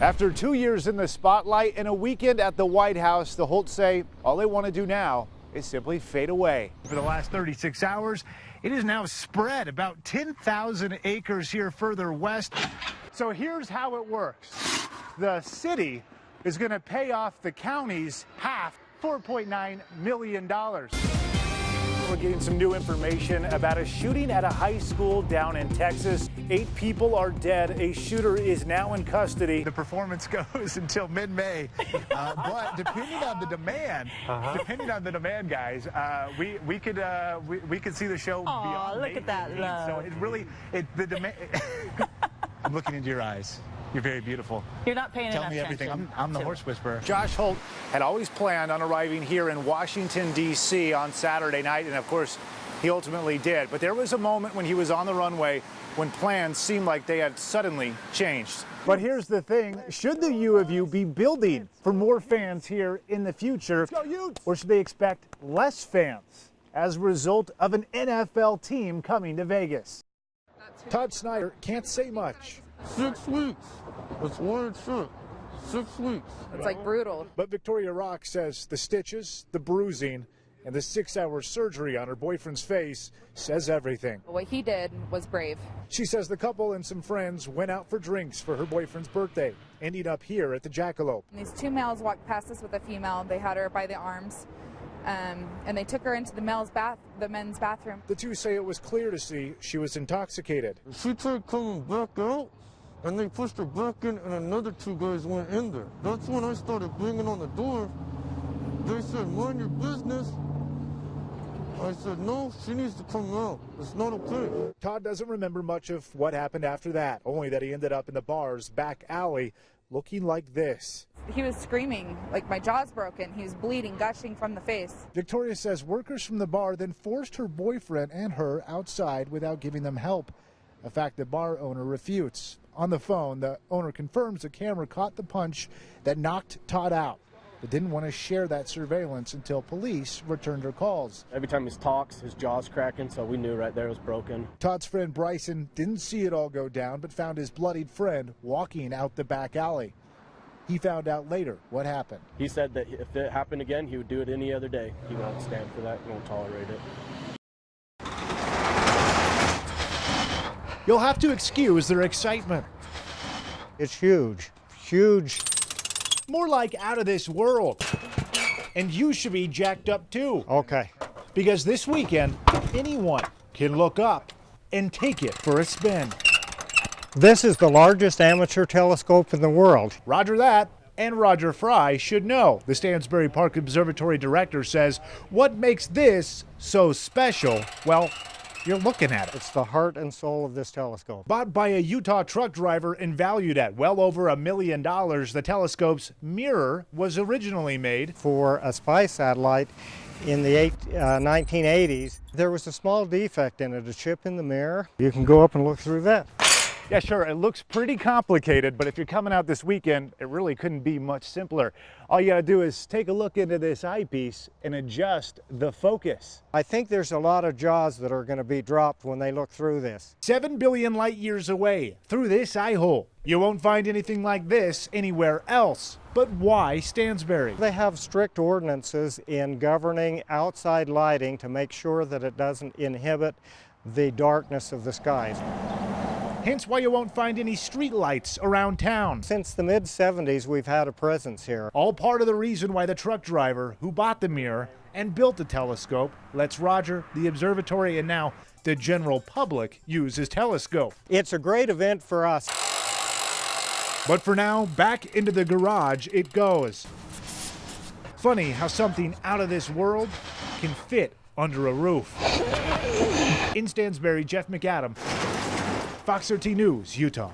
After 2 years in the spotlight and a weekend at the White House, the Holts say all they want to do now is simply fade away. For the last 36 hours, it is now spread about 10,000 acres here further west. So here's how it works. The city is going to pay off the county's half, $4.9 million. We're getting some new information about a shooting at a high school down in Texas. 8 people are dead. A shooter is now in custody. The performance goes until mid-May, but depending on the demand, guys, we could see the show beyond. Look at that love. So it really, the demand. I'm looking into your eyes. You're very beautiful. You're not paying enough Tell me everything. attention. I'm the horse whisperer. Josh Holt had always planned on arriving here in Washington, D.C. on Saturday night, and of course, he ultimately did. But there was a moment when he was on the runway when plans seemed like they had suddenly changed. But here's the thing. Should the U of U be building for more fans here in the future, or should they expect less fans as a result of an NFL team coming to Vegas? Todd Snyder can't say much. 6 weeks. It's one shot. 6 weeks. It's like brutal. But Victoria Rock says the stitches, the bruising, and the 6-hour surgery on her boyfriend's face says everything. What he did was brave. She says the couple and some friends went out for drinks for her boyfriend's birthday, ending up here at the Jackalope. And these 2 males walked past us with a female. They had her by the arms, and they took her into the men's bathroom. The two say it was clear to see she was intoxicated. She tried coming back out, and they pushed her back in, and another 2 guys went in there. That's when I started banging on the door. They said, mind your business. I said, no, she needs to come out. It's not okay. Todd doesn't remember much of what happened after that, only that he ended up in the bar's back alley looking like this. He was screaming, like my jaw's broken. He was bleeding, gushing from the face. Victoria says workers from the bar then forced her boyfriend and her outside without giving them help, a fact the bar owner refutes. On the phone, the owner confirms the camera caught the punch that knocked Todd out, but didn't want to share that surveillance until police returned her calls. Every time he talks, his jaw's cracking, so we knew right there it was broken. Todd's friend Bryson didn't see it all go down, but found his bloodied friend walking out the back alley. He found out later what happened. He said that if it happened again, he would do it any other day. He won't stand for that. He won't tolerate it. You'll have to excuse their excitement. It's huge, huge. More like out of this world. And you should be jacked up too. Okay. Because this weekend, anyone can look up and take it for a spin. This is the largest amateur telescope in the world. Roger that. And Roger Fry should know. The Stansbury Park Observatory director says what makes this so special, well, you're looking at it. It's the heart and soul of this telescope. Bought by a Utah truck driver and valued at well over $1 million, the telescope's mirror was originally made For a spy satellite in the 1980s, there was a small defect in it, a chip in the mirror. You can go up and look through that. Yeah, sure, it looks pretty complicated, but if you're coming out this weekend, it really couldn't be much simpler. All you gotta do is take a look into this eyepiece and adjust the focus. I think there's a lot of jaws that are going to be dropped when they look through this. 7 billion light years away, through this eye hole. You won't find anything like this anywhere else. But why Stansbury? They have strict ordinances in governing outside lighting to make sure that it doesn't inhibit the darkness of the skies. Hence why you won't find any street lights around town. Since the mid-70s, we've had a presence here. All part of the reason why the truck driver who bought the mirror and built the telescope lets Roger, the observatory, and now the general public use his telescope. It's a great event for us. But for now, back into the garage it goes. Funny how something out of this world can fit under a roof. In Stansbury, Jeff McAdam, Fox 13 News, Utah.